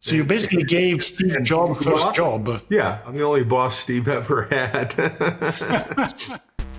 So you basically gave Steve Jobs first job. Yeah, I'm the only boss Steve ever had.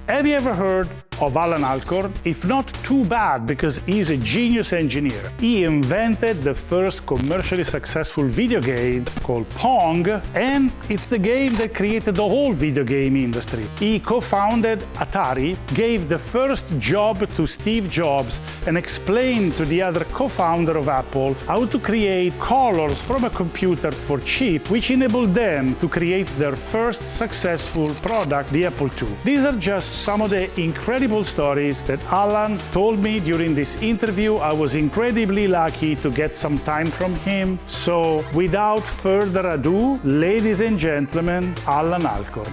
Have you ever heard of Allan Alcorn? If not, too bad, because he's a genius engineer. He invented the first commercially successful video game called Pong, and it's the game that created the whole video game industry. He co-founded Atari, gave the first job to Steve Jobs, and explained to the other co-founder of Apple how to create colors from a computer for cheap, which enabled them to create their first successful product, the Apple II. These are just some of the incredible stories that Allan told me during this interview. I was incredibly lucky to get some time from him. So without further ado, ladies and gentlemen, Allan Alcorn.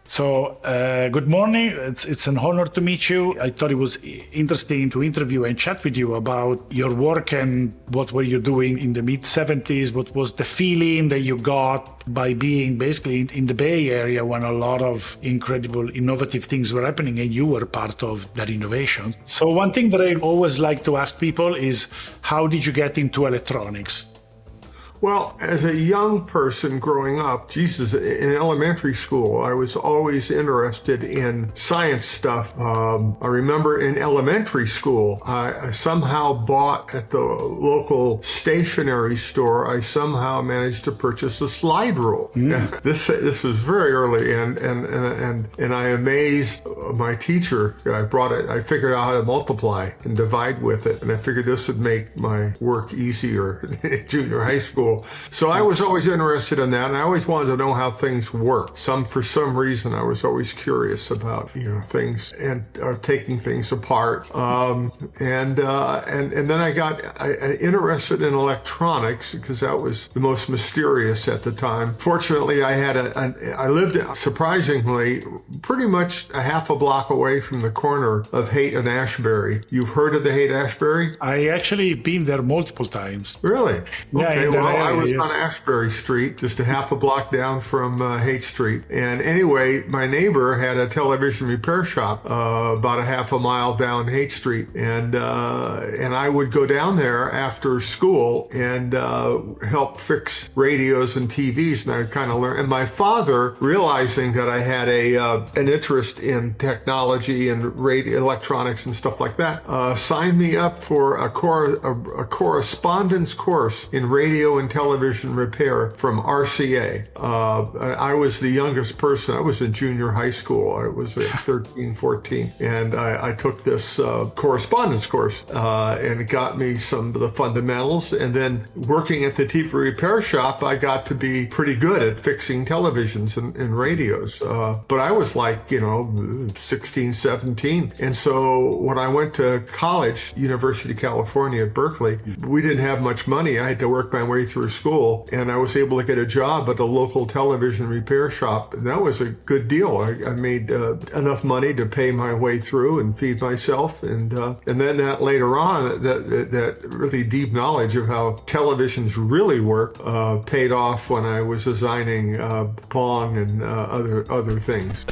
So, good morning. It's an honor to meet you. I thought it was interesting to interview and chat with you about your work and what were you doing in the mid-70s. What was the feeling that you got by being basically in the Bay Area when a lot of incredible, innovative things were happening and you were part of that innovation. So one thing that I always like to ask people is, how did you get into electronics? Well, as a young person growing up, in elementary school, I was always interested in science stuff. I remember in elementary school, I somehow bought at the local stationery store, I somehow managed to purchase a slide rule. This was very early, and I amazed my teacher. I figured out how to multiply and divide with it, and I figured this would make my work easier in junior high school. So I was always interested in that, and I always wanted to know how things work. For some reason, I was always curious about things and taking things apart. And then I got interested in electronics because that was the most mysterious at the time. Fortunately, I lived surprisingly pretty much a half a block away from the corner of Haight and Ashbury. You've heard of the Haight-Ashbury? I actually been there multiple times. Really? Yeah. Okay, well, I was on Ashbury Street, just a half a block down from Haight Street. And anyway, my neighbor had a television repair shop about a half a mile down Haight Street. And I would go down there after school and help fix radios and TVs. And I kind of learned. And my father, realizing that I had an interest in technology and radio, electronics and stuff like that, signed me up for a correspondence course in radio and television repair from RCA. I was the youngest person. I was in junior high school. I was 13, 14. And I took this correspondence course and it got me some of the fundamentals. And then working at the TV repair shop, I got to be pretty good at fixing televisions and radios. But I was like, 16, 17. And so when I went to college, University of California at Berkeley, we didn't have much money. I had to work my way through school, and I was able to get a job at a local television repair shop. And that was a good deal. I made enough money to pay my way through and feed myself. And then that later on, that really deep knowledge of how televisions really work paid off when I was designing Pong and other things.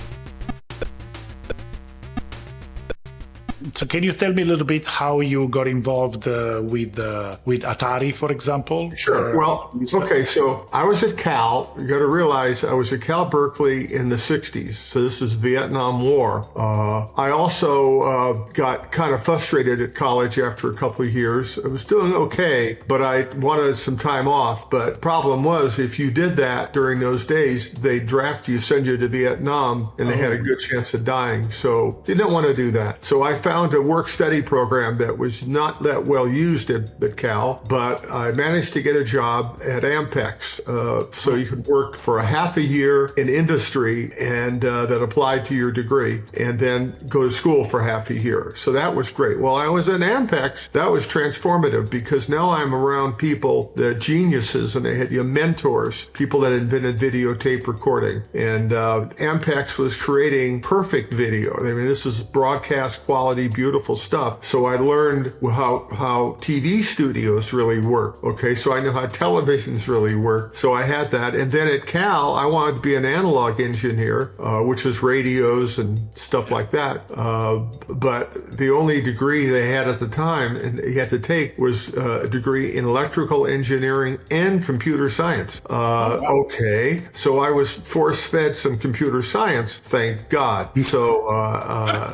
So can you tell me a little bit how you got involved with Atari, for example? Sure. Well, okay, so I was at Cal. You got to realize I was at Cal Berkeley in the 60s. So this is Vietnam War. I also got kind of frustrated at college after a couple of years. I was doing okay, but I wanted some time off. But problem was, if you did that during those days, they'd draft you, send you to Vietnam, and they had a good chance of dying. So didn't want to do that. So I found a work-study program that was not that well used at Cal, but I managed to get a job at Ampex. So you could work for a half a year in industry and that applied to your degree, and then go to school for half a year. So that was great. Well, I was at Ampex. That was transformative because now I'm around people, the geniuses, and they had mentors, people that invented videotape recording. And Ampex was creating perfect video. I mean, this is broadcast quality beautiful stuff. So I learned how TV studios really work. Okay, so I know how televisions really work. So I had that. And then at Cal, I wanted to be an analog engineer, which was radios and stuff like that. But the only degree they had at the time and you had to take was a degree in electrical engineering and computer science. Okay, so I was force-fed some computer science, thank God. So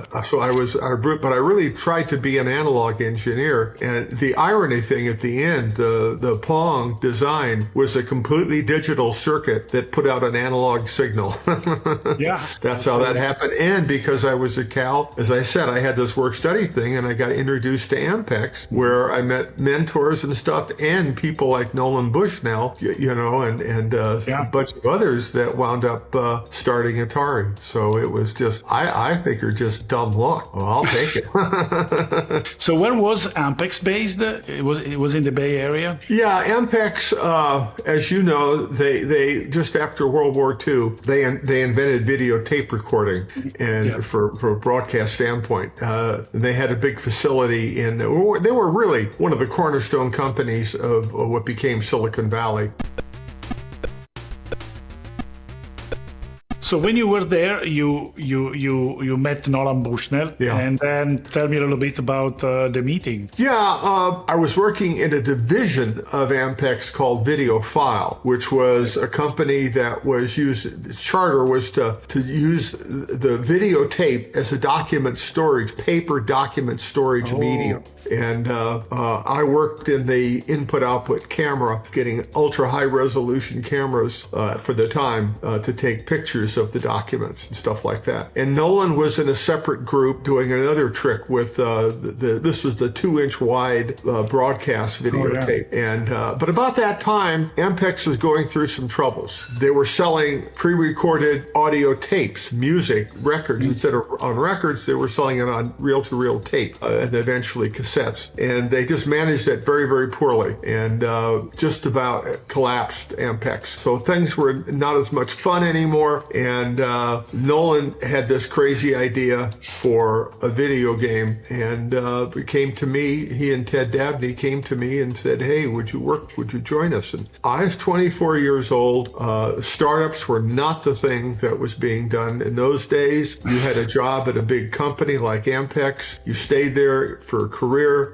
but I really tried to be an analog engineer. And the irony thing at the end, the Pong design was a completely digital circuit that put out an analog signal. Yeah, that's how that happened. And because I was at Cal, as I said, I had this work-study thing, and I got introduced to Ampex, where I met mentors and stuff, and people like Nolan Bushnell, and a bunch of others that wound up starting Atari. So it was just, I figured, just dumb luck. Well, I'll take it. So where was Ampex based? It was in the Bay Area? Yeah, Ampex, as you know, they just after World War II, they invented videotape recording, and for a broadcast standpoint, they had a big facility they were really one of the cornerstone companies of what became Silicon Valley. So when you were there, you met Nolan Bushnell, and then tell me a little bit about the meeting. Yeah, I was working in a division of Ampex called Videofile, which was a company that was its charter was to use the videotape as a paper document storage medium. And I worked in the input-output camera, getting ultra-high resolution cameras for the time to take pictures of the documents and stuff like that. And Nolan was in a separate group doing another trick with this was the 2-inch wide broadcast videotape. And but about that time, Ampex was going through some troubles. They were selling pre-recorded audio tapes, music, records. Instead of on records, they were selling it on reel-to-reel tape and eventually cassettes. And they just managed that very, very poorly and just about collapsed Ampex. So things were not as much fun anymore. And Nolan had this crazy idea for a video game, and it came to me. He and Ted Dabney came to me and said, "Hey, would you join us?" And I was 24 years old. Startups were not the thing that was being done in those days. You had a job at a big company like Ampex. You stayed there for a career.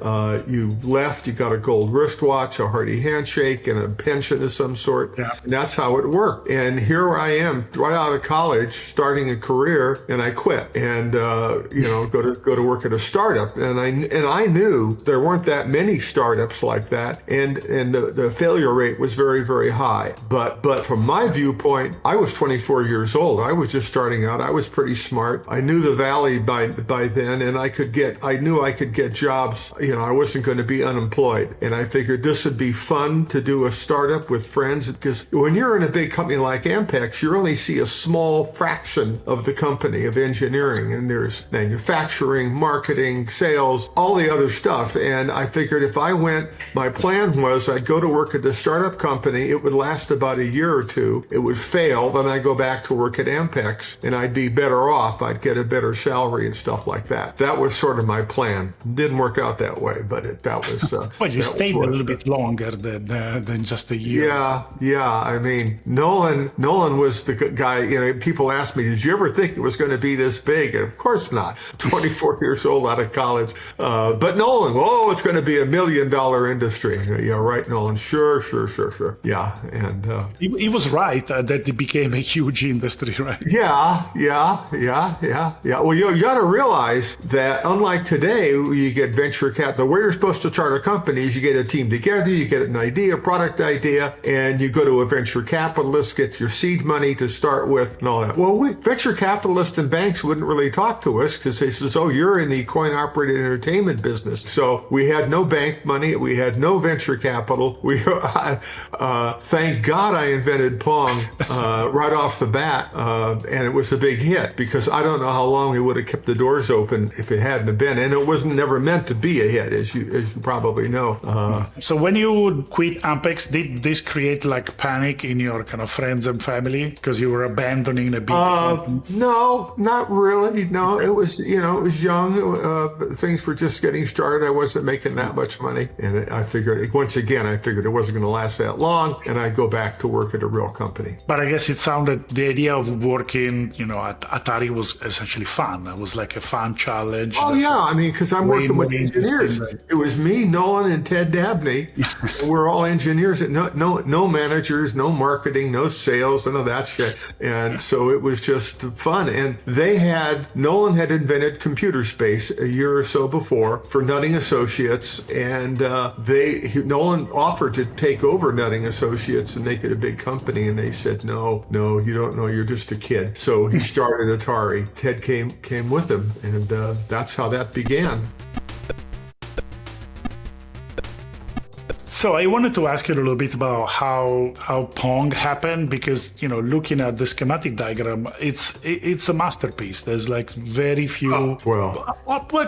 You left. You got a gold wristwatch, a hearty handshake, and a pension of some sort. Yeah. And that's how it worked. And here I am, right out of college, starting a career, and I quit and go to work at a startup. And I knew there weren't that many startups like that, and the failure rate was very, very high. But from my viewpoint, I was 24 years old. I was just starting out. I was pretty smart. I knew the Valley by then, and I knew I could get jobs. I wasn't going to be unemployed, and I figured this would be fun to do a startup with friends, because when you're in a big company like Ampex, you only see a small fraction of the company of engineering, and there's manufacturing, marketing, sales, all the other stuff. And I figured if I went, my plan was I'd go to work at the startup company. It would last about a year or two. It would fail. Then I'd go back to work at Ampex, and I'd be better off. I'd get a better salary and stuff like that. That was sort of my plan. Didn't work out that way, but that was. Well, you stayed a little bit longer than just a year. Yeah. I mean, Nolan was the guy. People ask me, "Did you ever think it was going to be this big?" And of course not. 24 years old, out of college. But Nolan, it's going to be $1 million industry. Yeah, right, Nolan. Sure. Yeah, and he was right that it became a huge industry, right? Yeah. Well, you got to realize that unlike today, you get venture capital. Where you're supposed to charter companies, you get a team together, you get an idea, product idea, and you go to a venture capitalist, get your seed money to start with, and all that. Well, venture capitalists and banks wouldn't really talk to us because they says, "Oh, you're in the coin-operated entertainment business." So we had no bank money, we had no venture capital. Thank God I invented Pong right off the bat, and it was a big hit, because I don't know how long we would have kept the doors open if it hadn't have been, and it wasn't never meant to be a hit, as you probably know. So when you quit Ampex, did this create like panic in your kind of friends and family because you were a abandoning a big company? No, not really. No, it was, it was young. Things were just getting started. I wasn't making that much money. And I figured it wasn't going to last that long. And I'd go back to work at a real company. But I guess it sounded, the idea of working, at Atari was essentially fun. It was like a fun challenge. Oh, yeah. I mean, because I'm working with engineers. It was me, Nolan, and Ted Dabney. We're all engineers. No managers, no marketing, no sales, none of that shit. And so it was just fun. And Nolan had invented computer space a year or so before for Nutting Associates. And Nolan offered to take over Nutting Associates and make it a big company. And they said, no, you don't know, you're just a kid. So he started Atari. Ted came with him. And that's how that began. So I wanted to ask you a little bit about how Pong happened, because looking at the schematic diagram, it's a masterpiece. There's like very few. Well,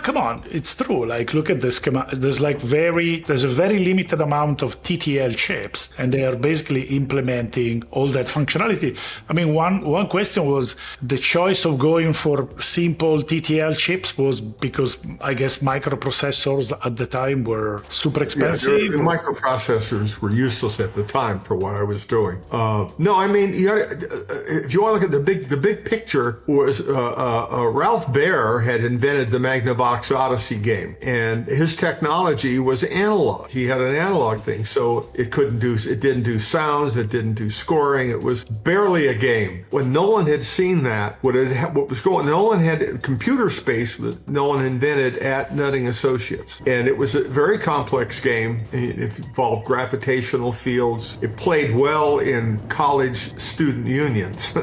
come on, it's true. Like look at the schema. There's a very limited amount of TTL chips, and they are basically implementing all that functionality. I mean, one question was the choice of going for simple TTL chips was because I guess microprocessors at the time were super expensive. Yeah, microprocessors were useless at the time for what I was doing. No, I mean, if you want to look at the big picture, was Ralph Baer had invented the Magnavox Odyssey game, and his technology was analog. He had an analog thing, so it didn't do sounds, it didn't do scoring. It was barely a game. When Nolan had seen that, Nolan had computer space that Nolan invented at Nutting Associates, and it was a very complex game. It involved gravitational fields. It played well in college student unions,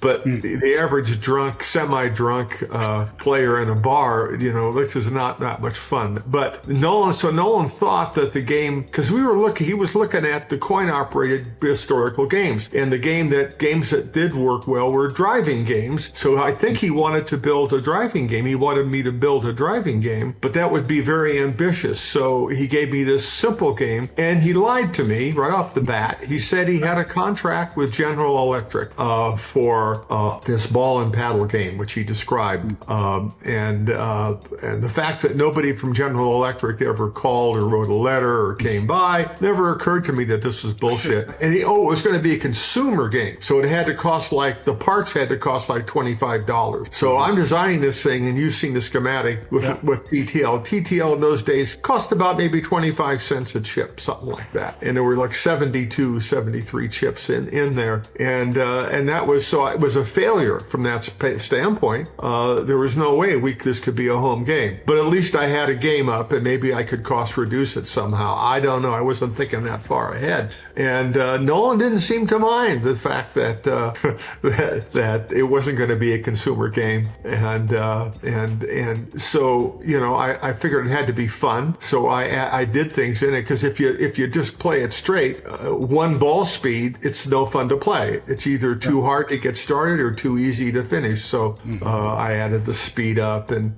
but the average semi-drunk player in a bar, this is not that much fun. But Nolan thought that the game, because he was looking at the coin-operated historical games, and the games that did work well were driving games. So I think he wanted to build a driving game. He wanted me to build a driving game, but that would be very ambitious. So he gave me this simple game, and he lied to me right off the bat. He said he had a contract with General Electric for this ball and paddle game, which he described. And the fact that nobody from General Electric ever called or wrote a letter or came by never occurred to me that this was bullshit. And it was going to be a consumer game, so it had to cost the parts had to cost like $25. So I'm designing this thing, and you've seen the schematic with TTL. TTL in those days cost about maybe 25 cents a chip, something like that. And there were like 72, 73 chips in there. And that was, so it was a failure from that standpoint. There was no way this could be a home game. But at least I had a game up, and maybe I could cost reduce it somehow. I don't know. I wasn't thinking that far ahead. And Nolan didn't seem to mind the fact that that it wasn't going to be a consumer game. And so, I figured it had to be fun. So I did things in it, because if you just play it straight, one ball speed, it's no fun to play. It's either too hard to get started or too easy to finish. So I added the speed up and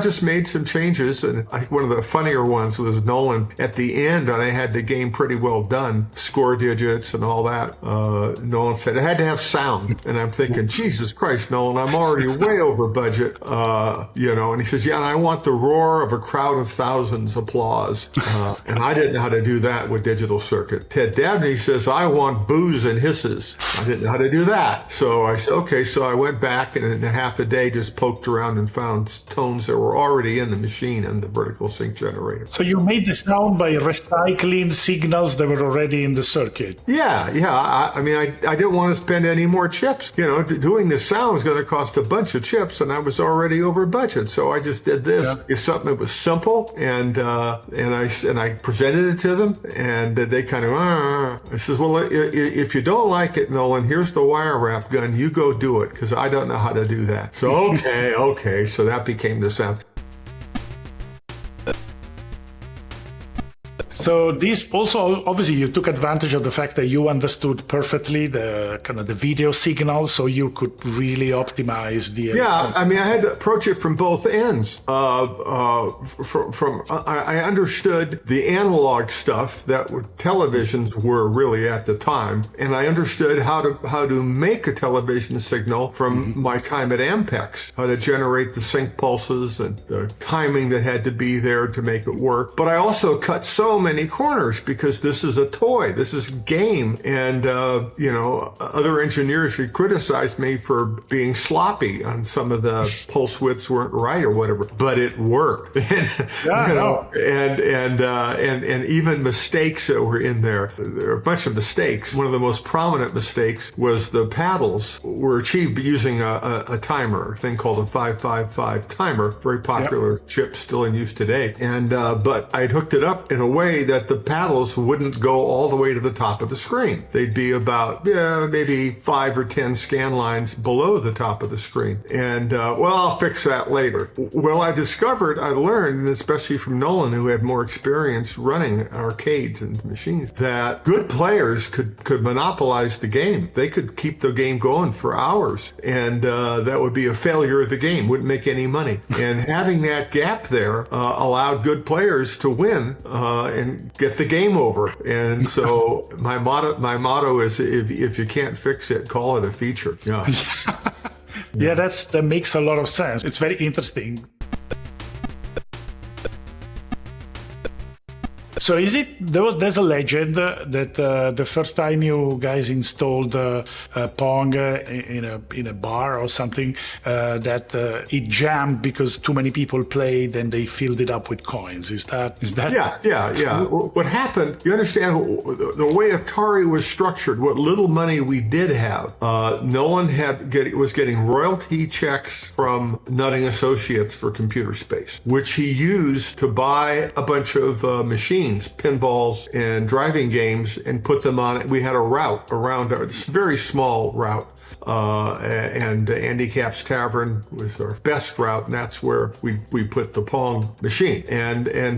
just made some changes. And one of the funnier ones was Nolan, at the end, and I had the game pretty well done, score digits and all that. Nolan said it had to have sound. And I'm thinking, Jesus Christ, Nolan, I'm already way over budget. And he says, yeah, and I want the roar of a crowd of thousands applause. And I didn't know how to do that with digital circuit. Ted Dabney says, I want boos and hisses. I didn't know how to do that. So I said, okay. So I went back and in half a day just poked around and found tones that were already in the machine and the vertical sync generator. So you made the sound by recycling signals that were already in the circuit? Yeah. I mean, I didn't want to spend any more chips. Doing the sound was going to cost a bunch of chips, and I was already over budget. So I just did this. Yeah. It's something that was simple, and I presented it to them, and they kind of, I says, well, if you don't like it, Nolan, here's the wire wrap gun. You go do it, because I don't know how to do that. So okay. So that became the sound. So this also, obviously, you took advantage of the fact that you understood perfectly the kind of the video signal, so you could really optimize the. Yeah, I mean, I had to approach it from both ends. I understood the analog stuff that televisions were really at the time, and I understood how to make a television signal from my time at Ampex, how to generate the sync pulses and the timing that had to be there to make it work. But I also cut so many corners because this is a toy, this is a game, and other engineers would criticize me for being sloppy on some of the pulse widths weren't right or whatever, but it worked. And even mistakes that were in there are a bunch of mistakes. One of the most prominent mistakes was the paddles were achieved using a timer, a thing called a 555 timer, very popular chip still in use today. And but I'd hooked it up in a way that the paddles wouldn't go all the way to the top of the screen. They'd be about maybe 5 or 10 scan lines below the top of the screen. And I'll fix that later. Well, I learned, and especially from Nolan, who had more experience running arcades and machines, that good players could monopolize the game. They could keep the game going for hours, and that would be a failure of the game, wouldn't make any money. And having that gap there allowed good players to win and get the game over. And so my motto is, if you can't fix it, call it a feature. Yeah. Yeah, that makes a lot of sense. It's very interesting. So there's a legend that the first time you guys installed Pong in a bar or something, that it jammed because too many people played and they filled it up with coins. Is that? Yeah. What happened, you understand, the way Atari was structured, what little money we did have, Nolan was getting royalty checks from Nutting Associates for computer space, which he used to buy a bunch of machines, pinballs and driving games, and put them on it. We had a route around a very small route. And Andy Cap's Tavern was our best route, and that's where we put the Pong machine.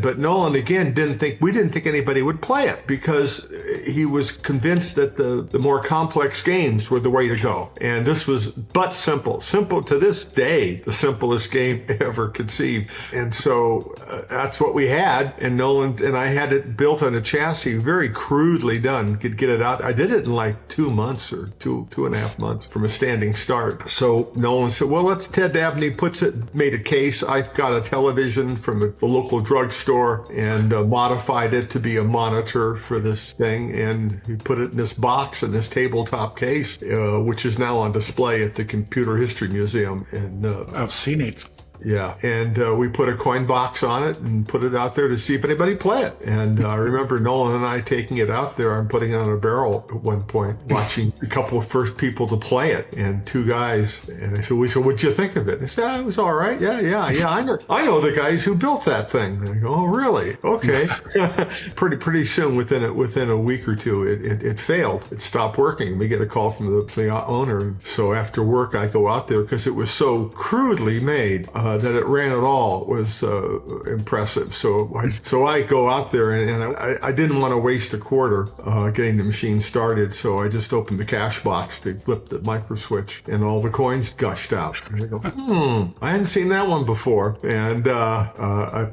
But Nolan again didn't think anybody would play it because he was convinced that the more complex games were the way to go. And this was but simple to this day, the simplest game ever conceived. And so that's what we had. And Nolan and I had it built on a chassis, very crudely done. Could get it out. I did it in like 2 months or two and a half months from a standing start. So Nolan said, well, Ted Dabney made a case. I got a television from the local drugstore and modified it to be a monitor for this thing. And he put it in this box, in this tabletop case, which is now on display at the Computer History Museum. And I've seen it. Yeah, and we put a coin box on it and put it out there to see if anybody play it. And I remember Nolan and I taking it out there and putting it on a barrel at one point, watching a couple of first people to play it, and 2 guys. And I said, what'd you think of it? They said, it was all right. Yeah. I know the guys who built that thing. And I go, oh, really? Okay. Pretty soon, within a week or two, it failed. It stopped working. We get a call from the owner. So after work, I go out there because it was so crudely made. That it ran at all was impressive. So I go out there and I didn't want to waste a quarter getting the machine started. So I just opened the cash box. They flipped the micro switch and all the coins gushed out. And I go, I hadn't seen that one before. And I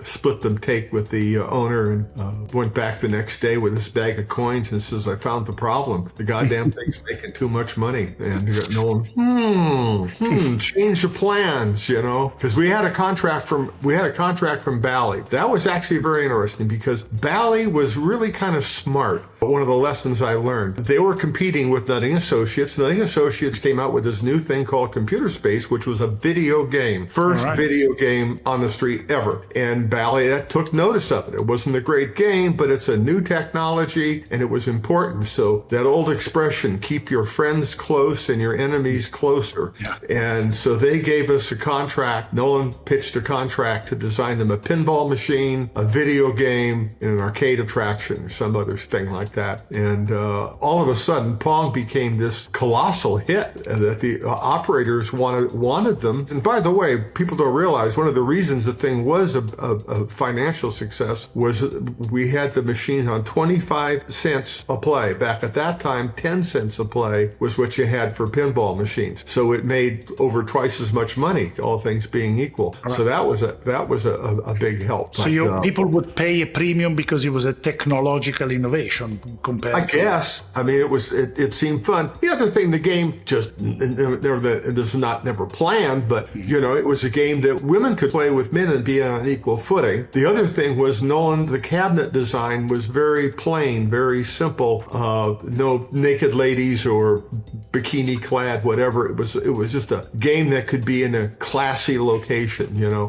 split the take with the owner and went back the next day with this bag of coins and says, I found the problem. The goddamn thing's making too much money. And Nolan, change the plans, because we had a contract from Bally. That was actually very interesting because Bally was really kind of smart. One of the lessons I learned, they were competing with Nutting Associates. Nutting Associates came out with this new thing called Computer Space, which was a video game, first video game on the street ever. And Bally took notice of it. It wasn't a great game, but it's a new technology and it was important. So that old expression, keep your friends close and your enemies closer. Yeah. And so they gave us a contract contract. Nolan pitched a contract to design them a pinball machine, a video game, and an arcade attraction or some other thing like that. And all of a sudden, Pong became this colossal hit that the operators wanted them. And by the way, people don't realize one of the reasons the thing was a financial success was we had the machine on 25 cents a play. Back at that time, 10 cents a play was what you had for pinball machines. So it made over twice as much money, all things being equal. Right. So that was a big help. So people would pay a premium because it was a technological innovation compared. I guess. I mean, it seemed fun. The other thing, the game just never planned, but it was a game that women could play with men and be on an equal footing. The other thing was Nolan, the cabinet design was very plain, very simple. No naked ladies or bikini clad, whatever. It was just a game that could be in a classy location,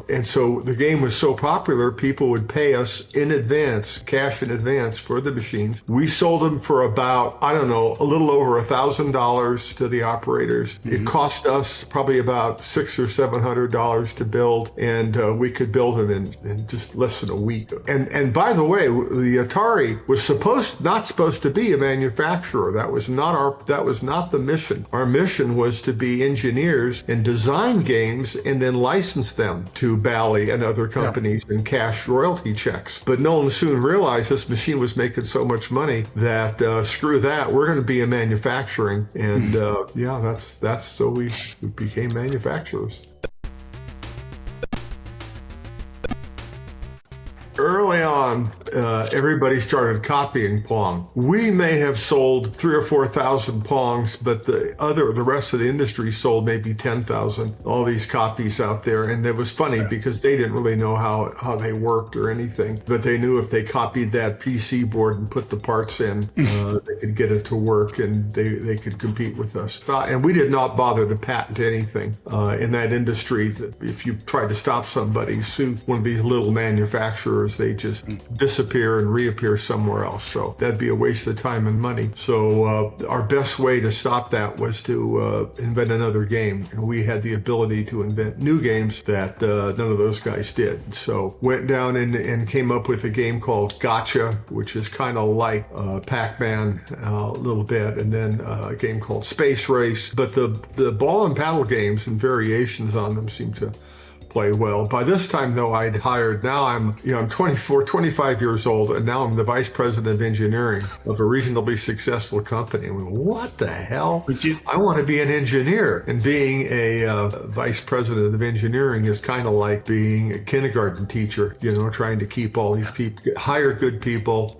And so the game was so popular, people would pay us in advance, cash in advance for the machines. We sold them for about, a little over $1,000 to the operators. Mm-hmm. It cost us probably about $600 or $700 to build, and we could build them in just less than a week. And by the way, the Atari was not supposed to be a manufacturer. That was not the mission. Our mission was to be engineers and design games and then license them to Bally and other companies and cash royalty checks. But Nolan soon realized this machine was making so much money that screw that, we're going to be in manufacturing. And that's so we became manufacturers. Early on, everybody started copying Pong. We may have sold 3,000 or 4,000 Pongs, but the rest of the industry sold maybe 10,000. All these copies out there, and it was funny because they didn't really know how they worked or anything, but they knew if they copied that PC board and put the parts in, they could get it to work, and they could compete with us. And we did not bother to patent anything in that industry. If you tried to stop somebody, sue one of these little manufacturers, they just disappear and reappear somewhere else. So that'd be a waste of time and money. So our best way to stop that was to invent another game. And we had the ability to invent new games that none of those guys did. So went down and came up with a game called Gotcha, which is kind of like Pac-Man a little bit, and then a game called Space Race. But the ball and paddle games and variations on them seem to play well. By this time, though, I'm 24, 25 years old, and now I'm the vice president of engineering of a reasonably successful company. I mean, what the hell? I want to be an engineer, and being a vice president of engineering is kind of like being a kindergarten teacher, trying to keep all these people, hire good people,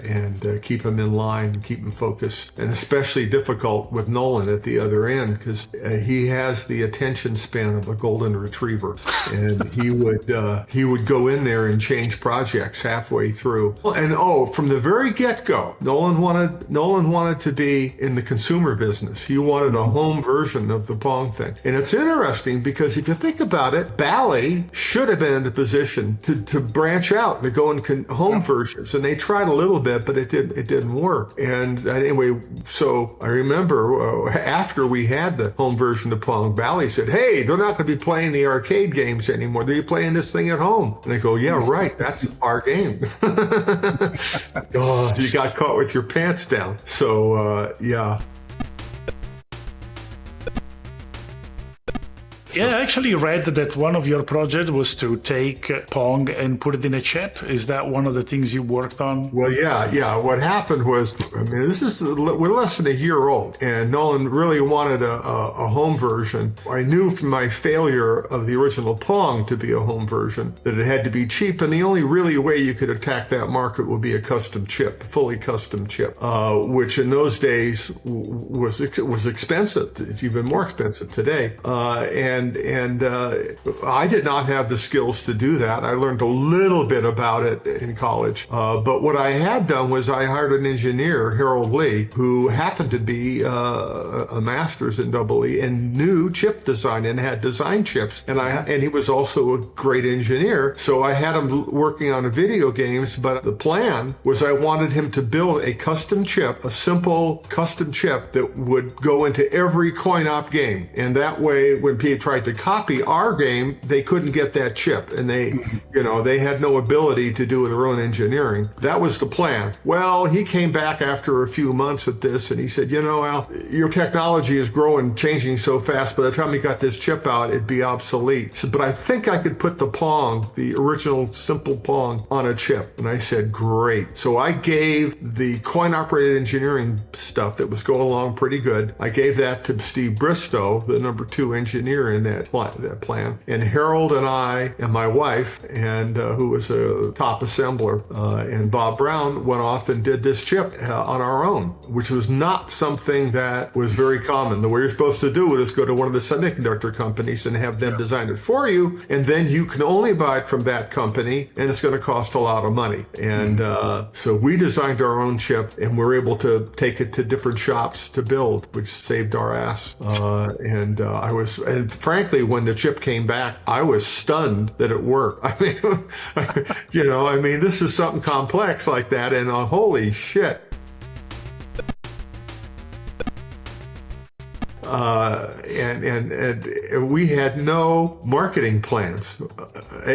and keep them in line, keep them focused, and especially difficult with Nolan at the other end, because he has the attention span of a golden retriever. And he would go in there and change projects halfway through. And from the very get-go, Nolan wanted to be in the consumer business. He wanted a home version of the Pong thing. And it's interesting because if you think about it, Bally should have been in a position to branch out and to go in home versions. And they tried a little bit, but it didn't work. And anyway, so I remember after we had the home version of Pong, Bally said, "Hey, they're not going to be playing the arcade games anymore. They're playing this thing at home." And I go, "Yeah, right. That's our game." Oh, you got caught with your pants down. So, yeah. Yeah, I actually read that one of your projects was to take Pong and put it in a chip. Is that one of the things you worked on? Well, yeah. What happened was, we're less than a year old, and Nolan really wanted a home version. I knew from my failure of the original Pong to be a home version that it had to be cheap, and the only really way you could attack that market would be a custom chip, fully custom chip, which in those days was expensive. It's even more expensive today, and I did not have the skills to do that. I learned a little bit about it in college. But what I had done was I hired an engineer, Harold Lee, who happened to be a master's in EE and knew chip design and had designed chips. And he was also a great engineer. So I had him working on video games, but the plan was I wanted him to build a custom chip, a simple custom chip that would go into every coin-op game. And that way, when people tried to copy our game, they couldn't get that chip, and they had no ability to do their own engineering. That was the plan. Well, he came back after a few months at this, and he said, Al, your technology is growing, changing so fast. By the time we got this chip out, it'd be obsolete. He said, but I think I could put the Pong, the original simple Pong, on a chip. And I said, great. So I gave the coin-operated engineering stuff that was going along pretty good. I gave that to Steve Bristow, the number 2 engineer in that plan. And Harold and I and my wife, and who was a top assembler, and Bob Brown went off and did this chip on our own, which was not something that was very common. The way you're supposed to do it is go to one of the semiconductor companies and have them design it for you, and then you can only buy it from that company, and it's going to cost a lot of money. And so we designed our own chip, and we're able to take it to different shops to build, which saved our ass. And frankly, when the chip came back, I was stunned that it worked. I mean, this is something complex like that, and holy shit. And we had no marketing plans.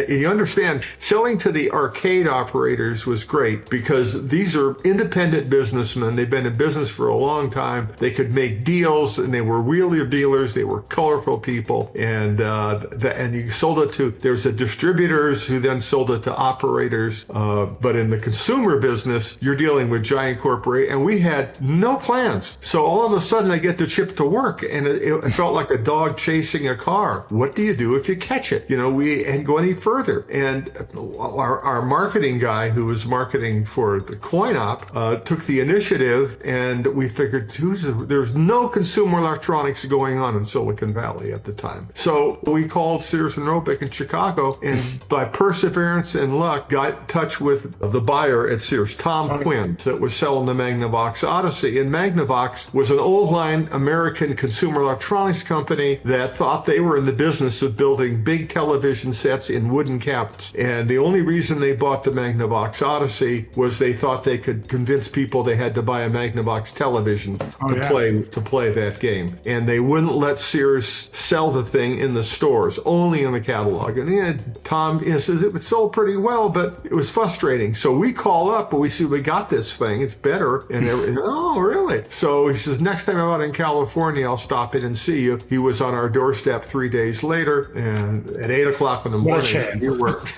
You understand, selling to the arcade operators was great because these are independent businessmen. They've been in business for a long time. They could make deals, and they were wheeler dealers. They were colorful people, and you sold it to. There's a distributors who then sold it to operators. But in the consumer business, you're dealing with giant corporate, and we had no plans. So all of a sudden, I get the chip to work. And it felt like a dog chasing a car. What do you do if you catch it? We didn't go any further. And our marketing guy, who was marketing for the coin op, took the initiative, and we figured there's no consumer electronics going on in Silicon Valley at the time. So we called Sears and Roebuck in Chicago, and by perseverance and luck, got in touch with the buyer at Sears, Tom Quinn, that was selling the Magnavox Odyssey. And Magnavox was an old line American consumer electronics company that thought they were in the business of building big television sets in wooden cabinets. And the only reason they bought the Magnavox Odyssey was they thought they could convince people they had to buy a Magnavox television to play that game. And they wouldn't let Sears sell the thing in the stores, only in the catalog. And Tom says it sold pretty well, but it was frustrating. So we call up and we see, we got this thing, it's better. And oh, really? So he says, next time I'm out in California, I'll stop in and see you. He was on our doorstep 3 days later, and at 8 o'clock in the morning, he worked.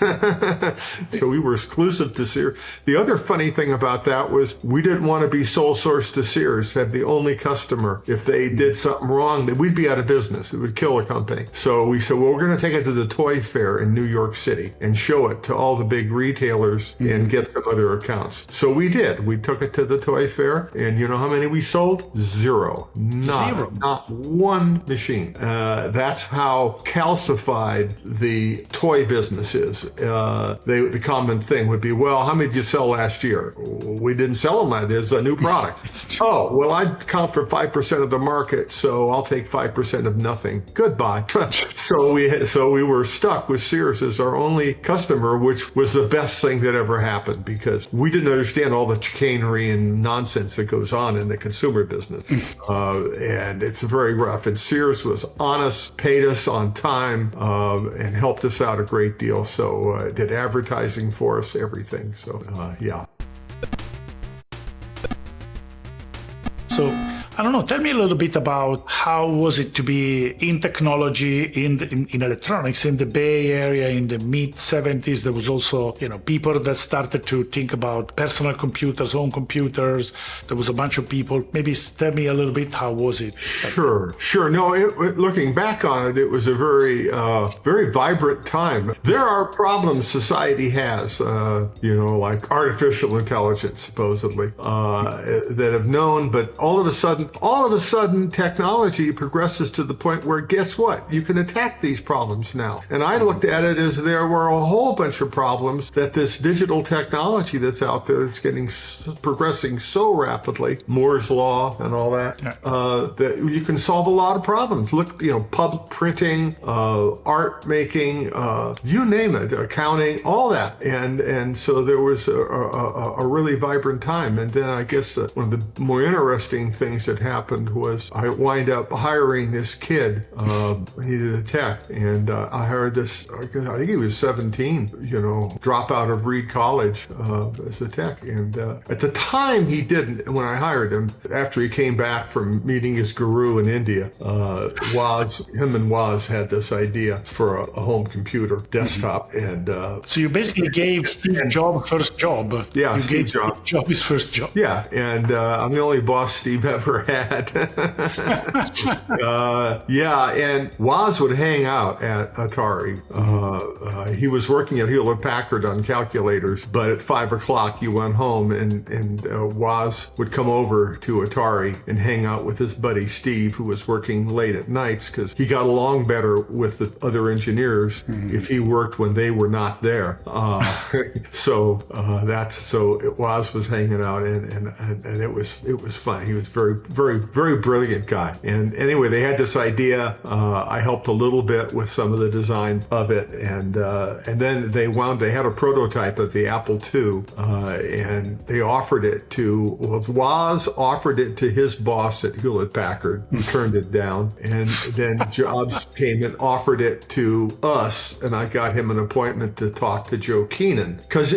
So we were exclusive to Sears. The other funny thing about that was we didn't want to be sole source to Sears, have the only customer. If they did something wrong, we'd be out of business. It would kill a company. So we said, well, we're going to take it to the toy fair in New York City and show it to all the big retailers and get some other accounts. So we did. We took it to the toy fair, and you know how many we sold? Zero. Not one machine. That's how calcified the toy business is. The common thing would be, well, how many did you sell last year? We didn't sell them last year. It's a new product. Oh, well, I count for 5% of the market, so I'll take 5% of nothing. Goodbye. So we were stuck with Sears as our only customer, which was the best thing that ever happened because we didn't understand all the chicanery and nonsense that goes on in the consumer business. And it's very rough. And Sears was honest, paid us on time, and helped us out a great deal. So did advertising for us, everything. So yeah. So, I don't know, tell me a little bit about how was it to be in technology, in electronics, in the Bay Area in the mid-70s. There was also, people that started to think about personal computers, home computers. There was a bunch of people. Maybe tell me a little bit, how was it? Sure. No, looking back on it, it was a very, very vibrant time. There are problems society has, like artificial intelligence, supposedly, that have known, but all of a sudden, technology progresses to the point where, guess what? You can attack these problems now. And I looked at it as there were a whole bunch of problems that this digital technology that's out there that's progressing so rapidly, Moore's Law and all that, that you can solve a lot of problems. Look, pub printing, art making, you name it, accounting, all that. And so there was a really vibrant time. And then I guess one of the more interesting things that happened was I wind up hiring this kid. He needed a tech, and I hired this, I think he was 17, drop out of Reed College as a tech. And at the time he didn't, when I hired him, after he came back from meeting his guru in India, him and Woz had this idea for a home computer desktop. And so you basically gave Steve Jobs first job. Yeah, you Steve gave Steve Jobs his first job. Yeah, and I'm the only boss Steve ever had. And Woz would hang out at Atari. He was working at Hewlett-Packard on calculators, but at 5 o'clock you went home, and Woz would come over to Atari and hang out with his buddy Steve, who was working late at nights, because he got along better with the other engineers if he worked when they were not there. So Woz was hanging out, and it was fun. He was very, very, very brilliant guy. And anyway, they had this idea. I helped a little bit with some of the design of it, and then they had a prototype of the Apple II, and they offered it to Woz offered it to his boss at Hewlett-Packard, who turned it down, and then Jobs came and offered it to us, and I got him an appointment to talk to Joe Keenan, because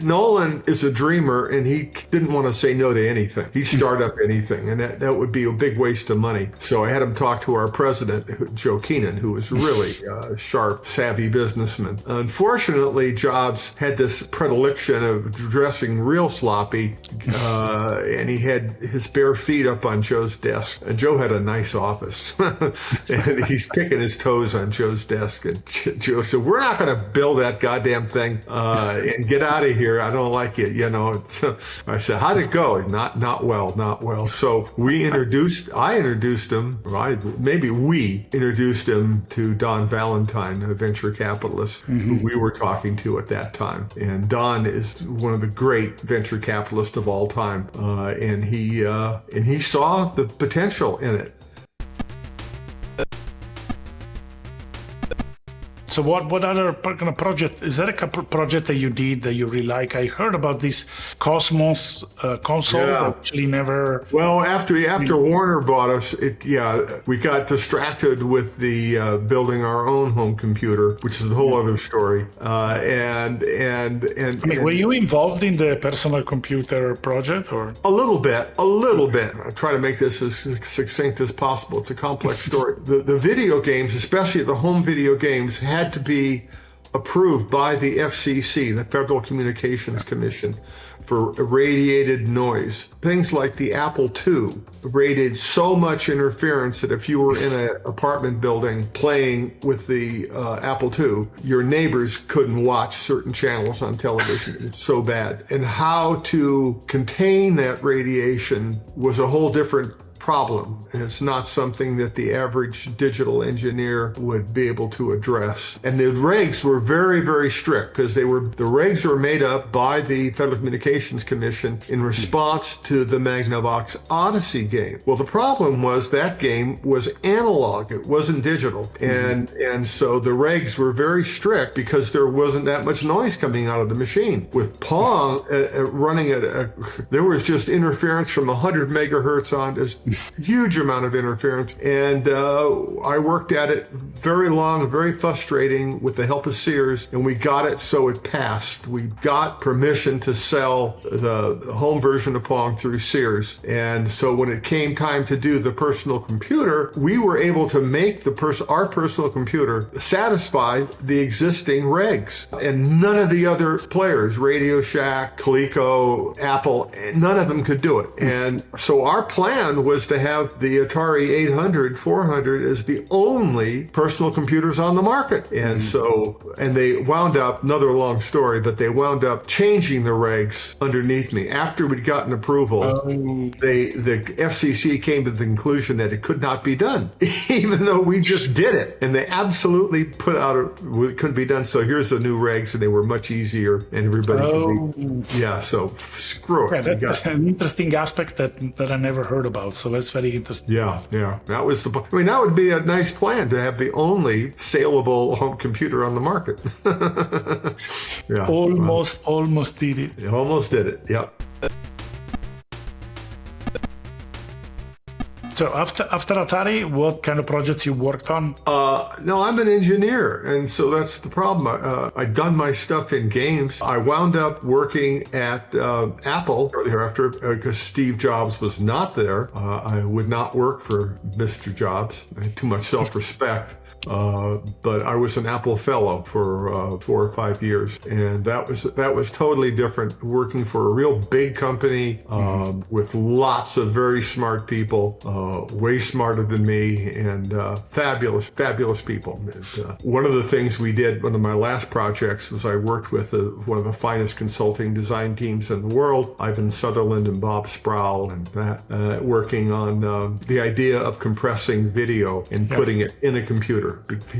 Nolan is a dreamer, and he didn't want to say no to anything. He'd start up anything, and that would be a big waste of money. So I had him talk to our president, Joe Keenan, who was really a sharp, savvy businessman. Unfortunately, Jobs had this predilection of dressing real sloppy, and he had his bare feet up on Joe's desk. And Joe had a nice office, and he's picking his toes on Joe's desk. And Joe said, "We're not going to build that goddamn thing and get out of here. I don't like it." So I said, "How'd it go?" Not well. So we I introduced him to Don Valentine, a venture capitalist who we were talking to at that time. And Don is one of the great venture capitalists of all time, and he saw the potential in it. So what other kind of project, is there a project that you did that you really like? I heard about this Cosmos console that actually never... Well, after Warner bought us, we got distracted with the building our own home computer, which is a whole other story. Were you involved in the personal computer project, or? A little bit. I try to make this as succinct as possible. It's a complex story. The video games, especially the home video games, had to be approved by the FCC, the Federal Communications Commission, for irradiated noise. Things like the Apple II radiated so much interference that if you were in an apartment building playing with the Apple II, your neighbors couldn't watch certain channels on television. It's so bad. And how to contain that radiation was a whole different problem, and it's not something that the average digital engineer would be able to address. And the regs were very, very strict, because the regs were made up by the Federal Communications Commission in response to the Magnavox Odyssey game. Well, the problem was that game was analog; it wasn't digital, and so the regs were very strict because there wasn't that much noise coming out of the machine. With Pong running there was just interference from 100 megahertz on to huge amount of interference, and I worked at it very long, very frustrating, with the help of Sears, and we got it so it passed. We got permission to sell the home version of Pong through Sears, and so when it came time to do the personal computer, we were able to make our personal computer satisfy the existing regs, and none of the other players, Radio Shack, Coleco, Apple, none of them could do it. And so our plan was to have the Atari 800, 400 as the only personal computers on the market. And and they wound up, another long story, but they wound up changing the regs underneath me. After we'd gotten approval, the FCC came to the conclusion that it could not be done, even though we just did it. And they absolutely put out it couldn't be done. So here's the new regs, and they were much easier, and everybody could so screw it. Yeah, that's an interesting aspect that I never heard about. So that's very interesting. Yeah. That was that would be a nice plan to have the only saleable home computer on the market. Yeah. Almost did it. You almost did it. Yep. So after Atari, what kind of projects you worked on? No, I'm an engineer, and so that's the problem. I'd done my stuff in games. I wound up working at Apple thereafter because Steve Jobs was not there. I would not work for Mr. Jobs. I had too much self-respect. But I was an Apple fellow for 4 or 5 years, and that was totally different. Working for a real big company with lots of very smart people, way smarter than me, and fabulous people. And, one of the things we did, one of my last projects, was I worked with one of the finest consulting design teams in the world, Ivan Sutherland and Bob Sproul, and that working on the idea of compressing video and putting it in a computer.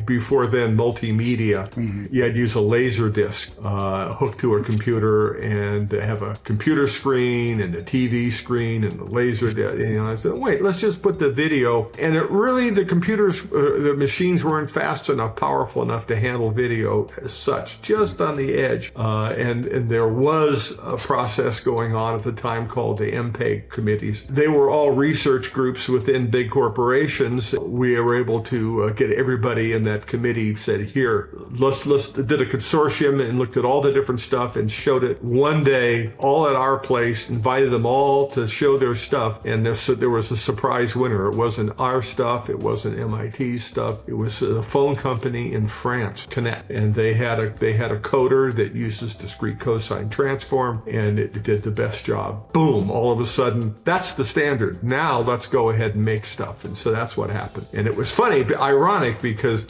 Before then, multimedia, you had to use a laser disc hooked to a computer and have a computer screen and a TV screen and a laser disc. I said, wait, let's just put the video. And the machines weren't fast enough, powerful enough to handle video as such, just on the edge. And there was a process going on at the time called the Ampex committees. They were all research groups within big corporations. We were able to get everybody in that committee said, here, let's did a consortium and looked at all the different stuff and showed it one day, all at our place, invited them all to show their stuff. And there was a surprise winner. It wasn't our stuff. It wasn't MIT's stuff. It was a phone company in France, Connect. And they had a coder that uses discrete cosine transform, and it did the best job. Boom, all of a sudden, that's the standard. Now let's go ahead and make stuff. And so that's what happened. And it was funny, ironic, because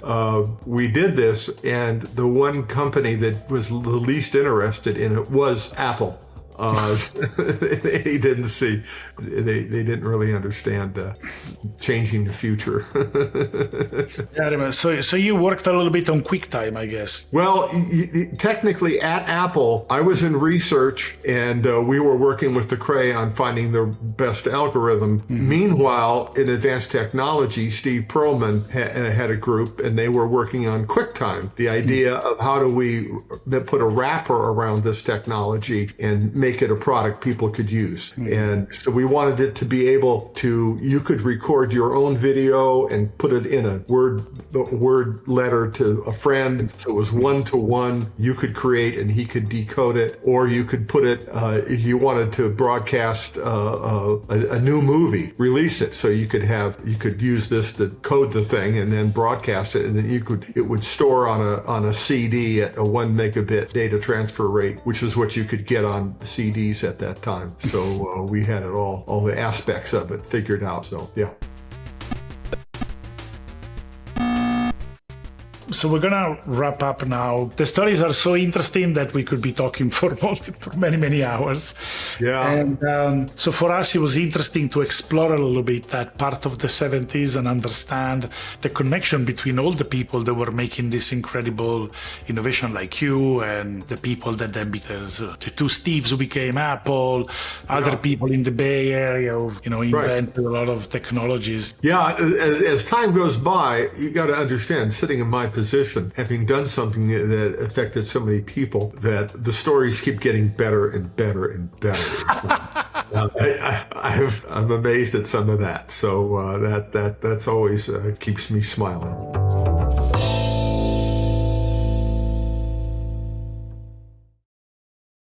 we did this, and the one company that was the least interested in it was Apple. They didn't really understand changing the future. Yeah, I remember. So you worked a little bit on QuickTime, I guess. Well, technically at Apple, I was in research, and we were working with the Cray on finding the best algorithm. Meanwhile, in advanced technology, Steve Perlman had a group, and they were working on QuickTime, the idea of how do we put a wrapper around this technology and make it a product people could use. And so we wanted it to be able to, you could record your own video and put it in a word letter to a friend. So it was 1-to-1. You could create and he could decode it, or you could put it, if you wanted to broadcast a new movie, release it. So you could use this to code the thing and then broadcast it, and then it would store on a CD at a 1 megabit data transfer rate, which is what you could get on CDs at that time. So we had it all the aspects of it figured out. So yeah. So we're gonna wrap up now. The stories are so interesting that we could be talking for many hours. Yeah. And so for us, it was interesting to explore a little bit that part of the 70s and understand the connection between all the people that were making this incredible innovation, like you, and the people that then became the two Steves who became Apple, other people in the Bay Area who invented a lot of technologies. Yeah. As time goes by, you got to understand, sitting in my position, having done something that affected so many people, that the stories keep getting better and better and better. I'm amazed at some of that. So that's always keeps me smiling.